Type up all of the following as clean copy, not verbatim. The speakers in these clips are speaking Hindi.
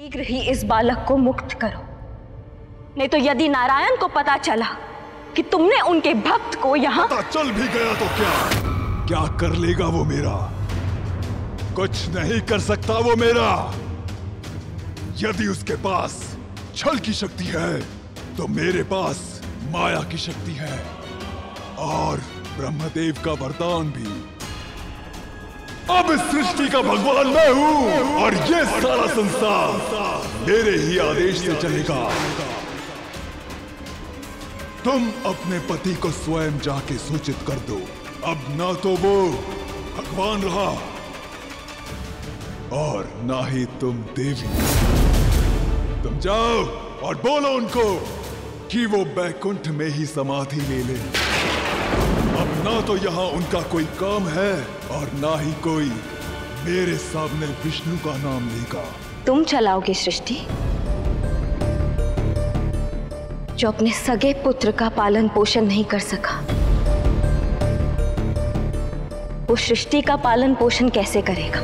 शीघ्र ही इस बालक को मुक्त करो, नहीं तो यदि नारायण को पता चला कि तुमने उनके भक्त को यहाँ। पता चल भी गया तो क्या कर लेगा वो मेरा? कुछ नहीं कर सकता वो मेरा। यदि उसके पास छल की शक्ति है तो मेरे पास माया की शक्ति है और ब्रह्मदेव का वरदान भी। अब इस सृष्टि का भगवान मैं हूँ और ये सारा संसार मेरे ही आदेश से चलेगा। तुम अपने पति को स्वयं जाके सूचित कर दो। अब ना तो वो भगवान रहा और ना ही तुम देवी। तुम जाओ और बोलो उनको कि वो बैकुंठ में ही समाधि ले ले। अब ना तो यहाँ उनका कोई काम है और ना ही कोई मेरे सामने विष्णु का नाम लेगा। तुम चलाओगे सृष्टि जो अपने सगे पुत्र का पालन पोषण नहीं कर सका, वो सृष्टि का पालन पोषण कैसे करेगा?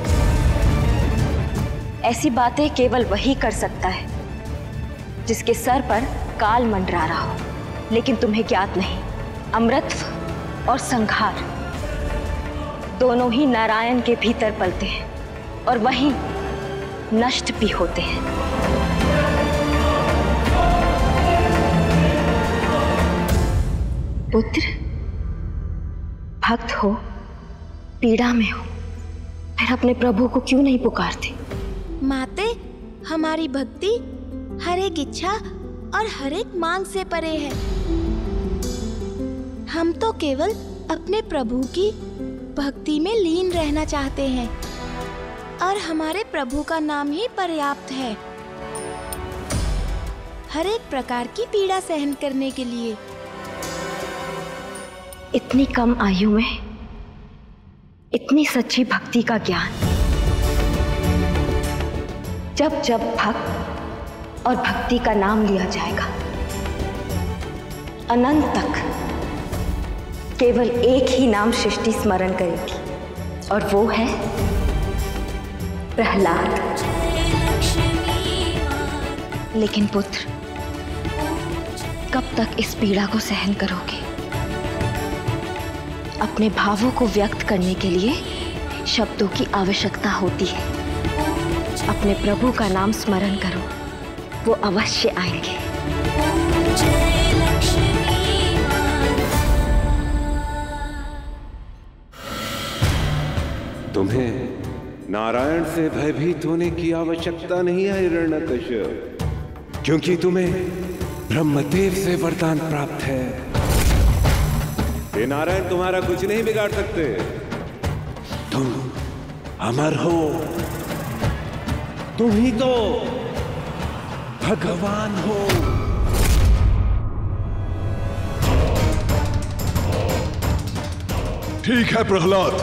ऐसी बातें केवल वही कर सकता है जिसके सर पर काल मंडरा रहा हो। लेकिन तुम्हें ज्ञात नहीं, अमृत और संहार दोनों ही नारायण के भीतर पलते हैं और वहीं नष्ट भी होते हैं। पुत्र, भक्त हो, पीड़ा में हो, फिर अपने प्रभु को क्यों नहीं पुकारते? माते, हमारी भक्ति हर एक इच्छा और हर एक मांग से परे है। हम तो केवल अपने प्रभु की भक्ति में लीन रहना चाहते हैं और हमारे प्रभु का नाम ही पर्याप्त है हर एक प्रकार की पीड़ा सहन करने के लिए। इतनी कम आयु में इतनी सच्ची भक्ति का ज्ञान। जब जब भक्त और भक्ति का नाम लिया जाएगा, अनंत तक केवल एक ही नाम सृष्टि स्मरण करेगी और वो है प्रहलाद। लेकिन पुत्र, कब तक इस पीड़ा को सहन करोगे? अपने भावों को व्यक्त करने के लिए शब्दों की आवश्यकता होती है। अपने प्रभु का नाम स्मरण करो, वो अवश्य आएंगे। तुम्हें नारायण से भयभीत होने की आवश्यकता नहीं है हिरण्यकश्यप, क्योंकि तुम्हें ब्रह्मदेव से वरदान प्राप्त है। ये नारायण तुम्हारा कुछ नहीं बिगाड़ सकते। तुम अमर हो, तुम ही तो भगवान हो। ठीक है प्रहलाद,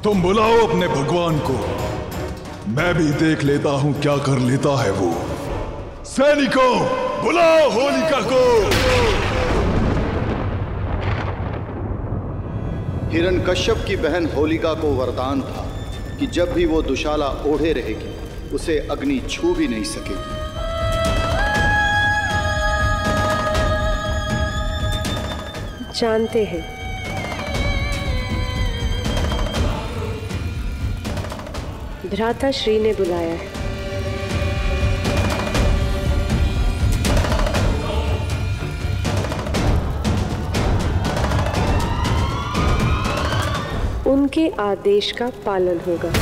तुम बुलाओ अपने भगवान को। मैं भी देख लेता हूं क्या कर लेता है वो। सैनिकों, बुलाओ होलिका को। हिरण्यकश्यप की बहन होलिका को वरदान था कि जब भी वो दुशाला ओढ़े रहेगी उसे अग्नि छू भी नहीं सकेगी। जानते हैं, भ्राता श्री ने बुलाया है। उनके आदेश का पालन होगा।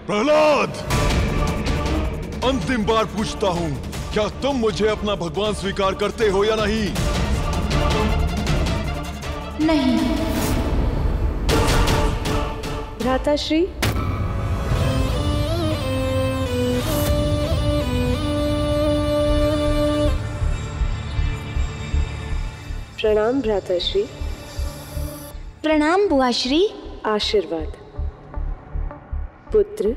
प्रहलाद, अंतिम बार पूछता हूं, क्या तुम मुझे अपना भगवान स्वीकार करते हो या नहीं? नहीं। भ्राताश्री, प्रणाम भ्राताश्री। प्रणाम बुआश्री। आशीर्वाद। पुत्र,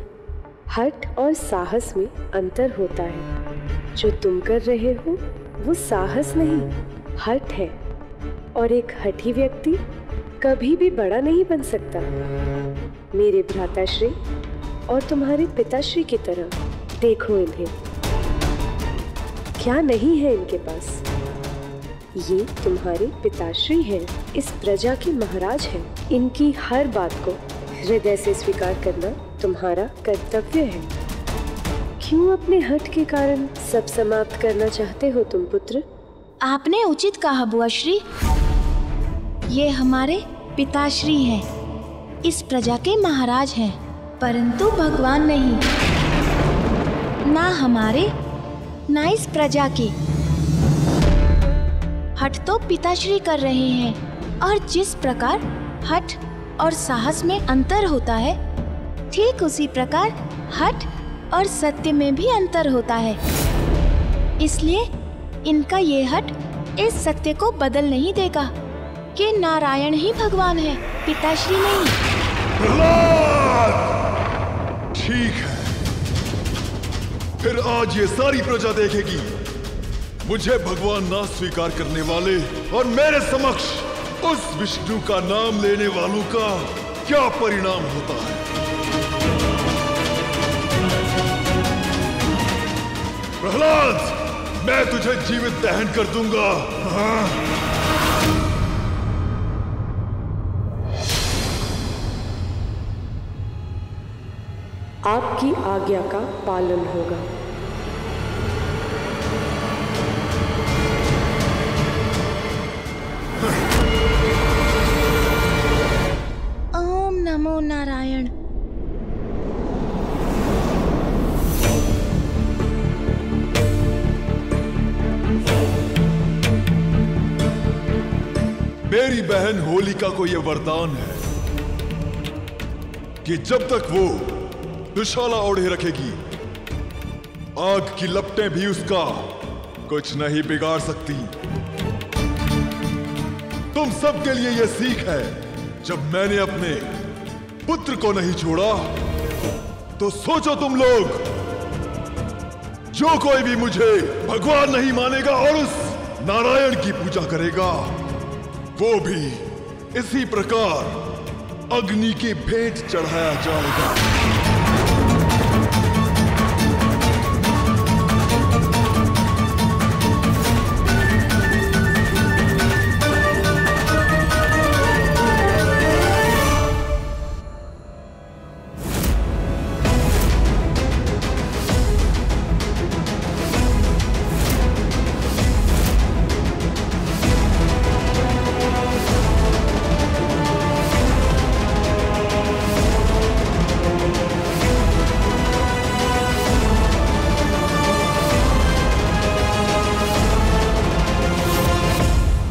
हठ और साहस में अंतर होता है। जो तुम कर रहे हो वो साहस नहीं, हठ है। और एक हठी व्यक्ति कभी भी बड़ा नहीं बन सकता। मेरे भ्राताश्री और तुम्हारे पिताश्री की तरह देखो इन्हें, क्या नहीं है इनके पास। ये तुम्हारे पिताश्री हैं, इस प्रजा के महाराज हैं। इनकी हर बात को हृदय से स्वीकार करना तुम्हारा कर्तव्य है। क्यों अपने हठ के कारण सब समाप्त करना चाहते हो तुम पुत्र? आपने उचित कहा बुआश्री। ये हमारे पिताश्री हैं, इस प्रजा के महाराज हैं, परंतु भगवान नहीं। ना हमारे ना इस प्रजा के। हठ तो पिताश्री कर रहे हैं, और जिस प्रकार हठ और साहस में अंतर होता है, ठीक उसी प्रकार हठ और सत्य में भी अंतर होता है। इसलिए इनका ये हठ इस सत्य को बदल नहीं देगा कि नारायण ही भगवान है, पिताश्री नहीं। ठीक है, फिर आज ये सारी प्रजा देखेगी मुझे भगवान ना स्वीकार करने वाले और मेरे समक्ष उस विष्णु का नाम लेने वालों का क्या परिणाम होता है। प्रहलाद, मैं तुझे जीवित दहन कर दूंगा। हाँ? आपकी आज्ञा का पालन होगा। ओम नमो नारायण। मेरी बहन होलिका को यह वरदान है कि जब तक वो दुशाला ओढ़े रखेगी, आग की लपटें भी उसका कुछ नहीं बिगाड़ सकती। तुम सबके लिए यह सीख है, जब मैंने अपने पुत्र को नहीं छोड़ा, तो सोचो तुम लोग, जो कोई भी मुझे भगवान नहीं मानेगा और उस नारायण की पूजा करेगा, वो भी इसी प्रकार अग्नि की भेंट चढ़ाया जाएगा।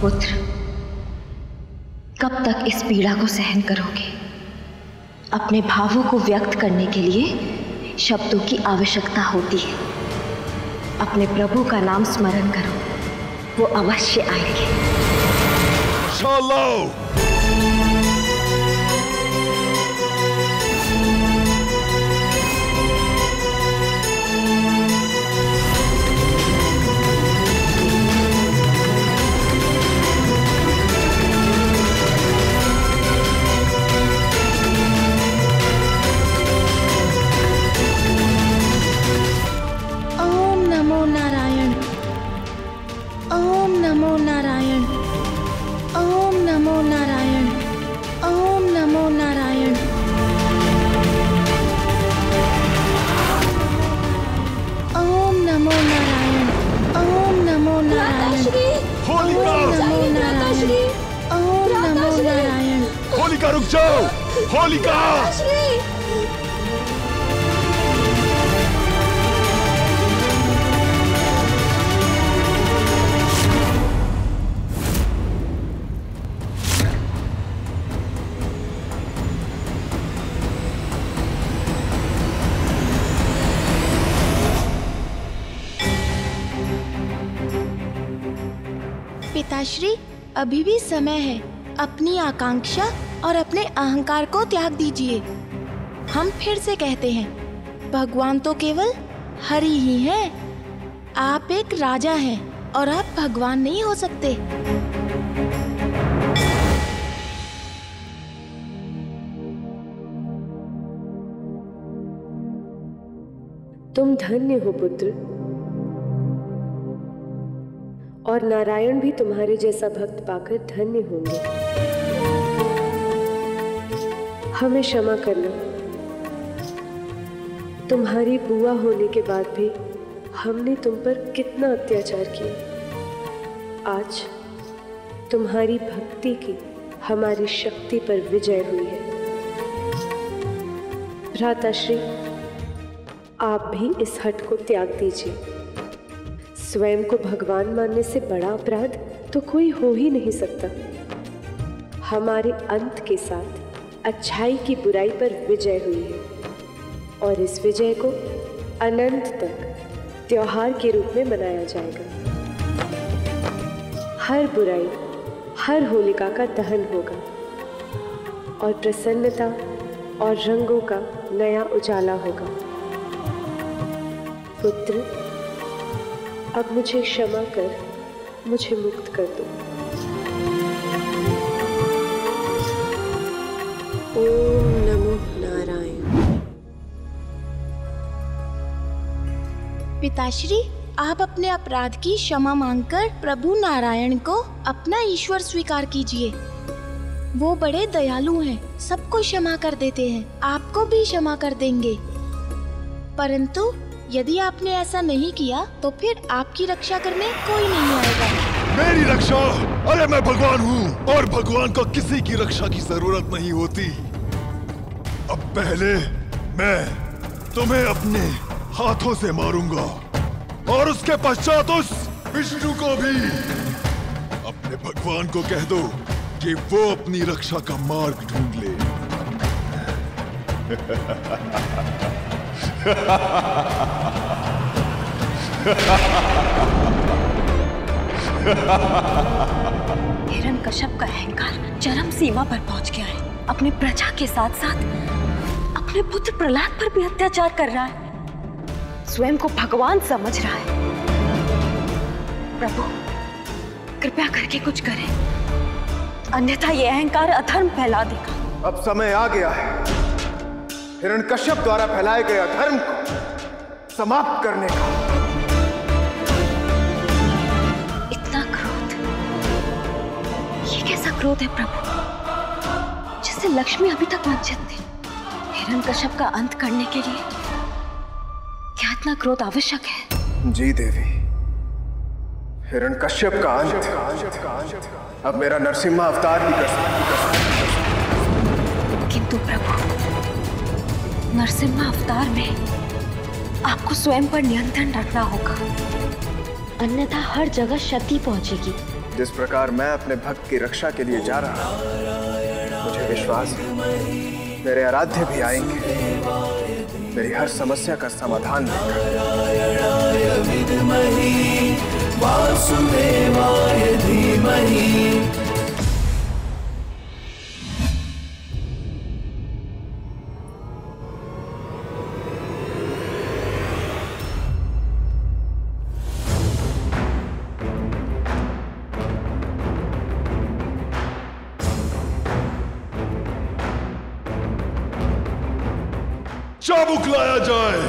पुत्र, कब तक इस पीड़ा को सहन करोगे? अपने भावों को व्यक्त करने के लिए शब्दों की आवश्यकता होती है। अपने प्रभु का नाम स्मरण करो, वो अवश्य आएंगे। चलो। होलिका, रुक जाओ। होलिका, पिताश्री, अभी भी समय है। अपनी आकांक्षा और अपने अहंकार को त्याग दीजिए। हम फिर से कहते हैं, भगवान तो केवल हरि ही हैं। आप एक राजा हैं और आप भगवान नहीं हो सकते। तुम धन्य हो पुत्र, और नारायण भी तुम्हारे जैसा भक्त पाकर धन्य होंगे। हमें क्षमा करना। तुम्हारी बुआ होने के बाद भी हमने तुम पर कितना अत्याचार किया। आज तुम्हारी भक्ति की हमारी शक्ति पर विजय हुई है। भ्राताश्री, आप भी इस हट को त्याग दीजिए। स्वयं को भगवान मानने से बड़ा अपराध तो कोई हो ही नहीं सकता। हमारे अंत के साथ अच्छाई की बुराई पर विजय हुई है, और इस विजय को अनंत तक त्योहार के रूप में मनाया जाएगा। हर बुराई, हर होलिका का दहन होगा, और प्रसन्नता और रंगों का नया उजाला होगा। पुत्र, अब मुझे क्षमा कर मुझे मुक्त कर दो। ओम नमो नारायण। पिताश्री, आप अपने अपराध की क्षमा मांगकर प्रभु नारायण को अपना ईश्वर स्वीकार कीजिए। वो बड़े दयालु हैं, सबको क्षमा कर देते हैं। आपको भी क्षमा कर देंगे। परंतु यदि आपने ऐसा नहीं किया तो फिर आपकी रक्षा करने कोई नहीं आएगा। मेरी रक्षा? अरे मैं भगवान हूँ, और भगवान को किसी की रक्षा की जरूरत नहीं होती। अब पहले मैं तुम्हें अपने हाथों से मारूंगा, और उसके पश्चात उस विष्णु को भी। अपने भगवान को कह दो कि वो अपनी रक्षा का मार्ग ढूंढ ले। हिरण्यकश्यप का अहंकार चरम सीमा पर पहुंच गया है। अपने प्रजा के साथ साथ अपने पुत्र प्रहलाद पर भी अत्याचार कर रहा है। स्वयं को भगवान समझ रहा है। प्रभु, कृपया करके कुछ करें, अन्यथा ये अहंकार अधर्म फैला देगा। अब समय आ गया है हिरण्यकश्यप द्वारा फैलाए गए अधर्म को समाप्त करने का। इतना क्रोध, ये कैसा क्रोध है प्रभु, जिससे लक्ष्मी अभी तक वंचित थी? हिरण्यकश्यप का अंत करने के लिए क्या इतना क्रोध आवश्यक है? जी देवी, हिरण्यकश्यप का अंत अब मेरा नरसिम्हा अवतार ही कर सकता। किंतु प्रभु, नरसिम्हा अवतार में आपको स्वयं पर नियंत्रण रखना होगा, अन्यथा हर जगह क्षति पहुंचेगी। जिस प्रकार मैं अपने भक्त की रक्षा के लिए जा रहा हूं, मुझे विश्वास है मेरे आराध्य भी आएंगे मेरी हर समस्या का समाधान देकर। चाबुक लाया जाए।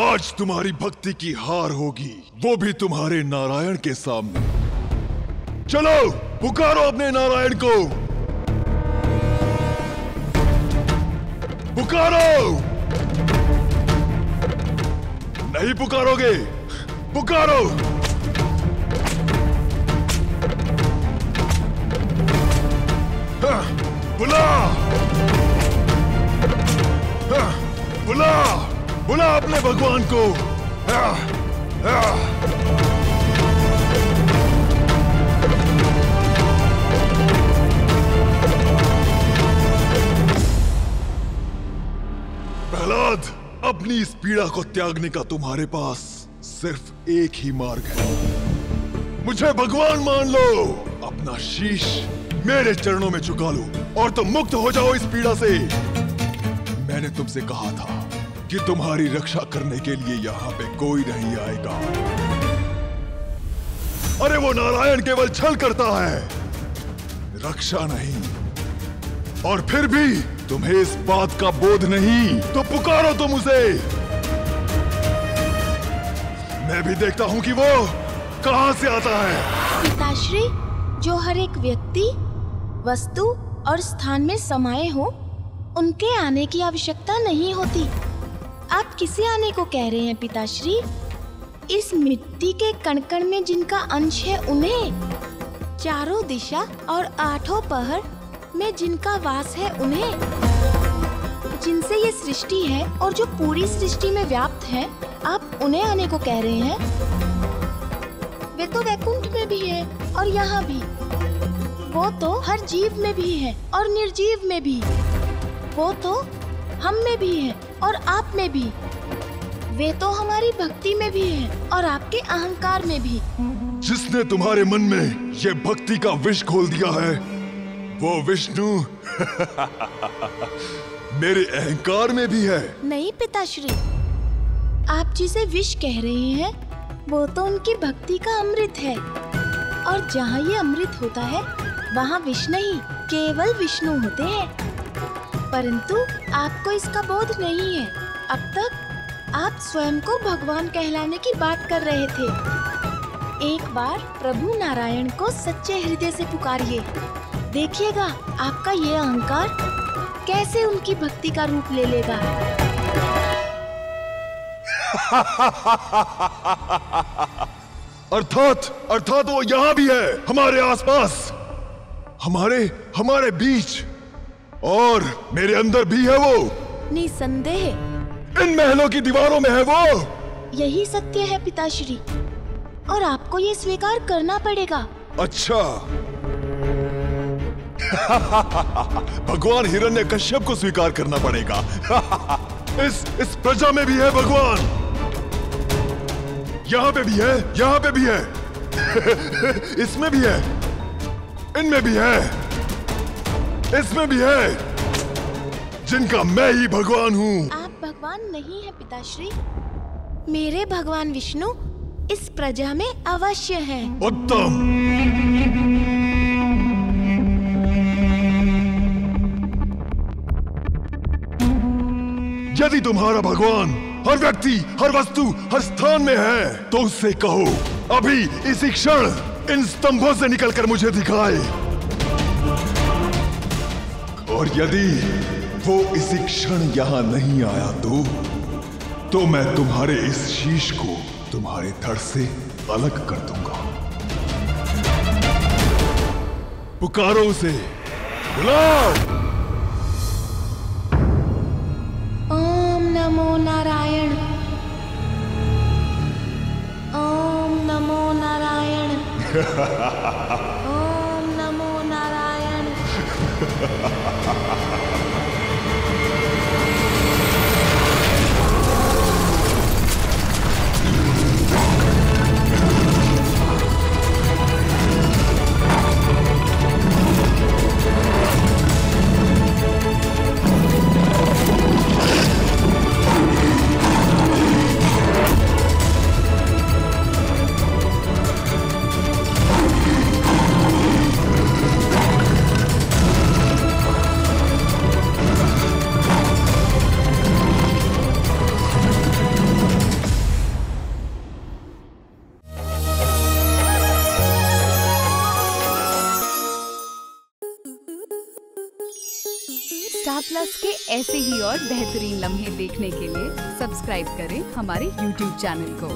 आज तुम्हारी भक्ति की हार होगी, वो भी तुम्हारे नारायण के सामने। चलो पुकारो अपने नारायण को, पुकारो। नहीं पुकारोगे? पुकारो। बुला, बुला, बुला अपने भगवान को। अपनी इस पीड़ा को त्यागने का तुम्हारे पास सिर्फ एक ही मार्ग है। मुझे भगवान मान लो, अपना शीश मेरे चरणों में झुका लो और तुम मुक्त हो जाओ इस पीड़ा से। मैंने तुमसे कहा था कि तुम्हारी रक्षा करने के लिए यहाँ पे कोई नहीं आएगा। अरे वो नारायण केवल छल करता है, रक्षा नहीं। और फिर भी तुम्हें इस बात का बोध नहीं, तो पुकारो तुम उसे। मैं भी देखता हूँ कि वो कहाँ से आता है। पिताश्री, जो हर एक व्यक्ति, वस्तु और स्थान में समाये हो, उनके आने की आवश्यकता नहीं होती। आप किसे आने को कह रहे हैं पिताश्री? इस मिट्टी के कण-कण में जिनका अंश है उन्हें, चारों दिशा और आठों पहर में जिनका वास है उन्हें, जिनसे ये सृष्टि है और जो पूरी सृष्टि में व्याप्त है, आप उन्हें आने को कह रहे हैं। वे तो वैकुंठ में भी है और यहाँ भी। वो तो हर जीव में भी है और निर्जीव में भी। वो तो हम में भी है और आप में भी। वे तो हमारी भक्ति में भी है और आपके अहंकार में भी। जिसने तुम्हारे मन में ये भक्ति का विष खोल दिया है, वो विष्णु मेरे अहंकार में भी है। नहीं पिताश्री, आप जिसे विष कह रहे हैं, वो तो उनकी भक्ति का अमृत है। और जहाँ ये अमृत होता है, वहाँ विष नहीं, केवल विष्णु होते हैं। परंतु आपको इसका बोध नहीं है। अब तक आप स्वयं को भगवान कहलाने की बात कर रहे थे। एक बार प्रभु नारायण को सच्चे हृदय से पुकारिए। देखिएगा आपका ये अहंकार कैसे उनकी भक्ति का रूप ले लेगा। अर्थात वो यहाँ भी है, हमारे आसपास, हमारे बीच, और मेरे अंदर भी है वो। निसंदेह इन महलों की दीवारों में है वो। यही सत्य है पिताश्री, और आपको ये स्वीकार करना पड़ेगा। अच्छा। भगवान हिरण्यकश्यप को स्वीकार करना पड़ेगा। इस प्रजा में भी है भगवान। यहाँ पे भी है, यहाँ पे भी है। इसमें भी है, इनमें भी है, इसमें भी है, जिनका मैं ही भगवान हूँ। आप भगवान नहीं है पिताश्री। मेरे भगवान विष्णु इस प्रजा में अवश्य हैं। उत्तम। यदि तुम्हारा भगवान हर व्यक्ति, हर वस्तु, हर स्थान में है, तो उससे कहो अभी इसी क्षण इन स्तंभों से निकलकर मुझे दिखाए। और यदि वो इसी क्षण यहाँ नहीं आया तो मैं तुम्हारे इस शीश को तुम्हारे धड़ से अलग कर दूंगा। पुकारो उसे, बुलाओ। ओम नमो नारायण, ओम नमो नारायण, ओम नमो नारायण। स्टार प्लस के ऐसे ही और बेहतरीन लम्हे देखने के लिए सब्सक्राइब करें हमारे YouTube चैनल को।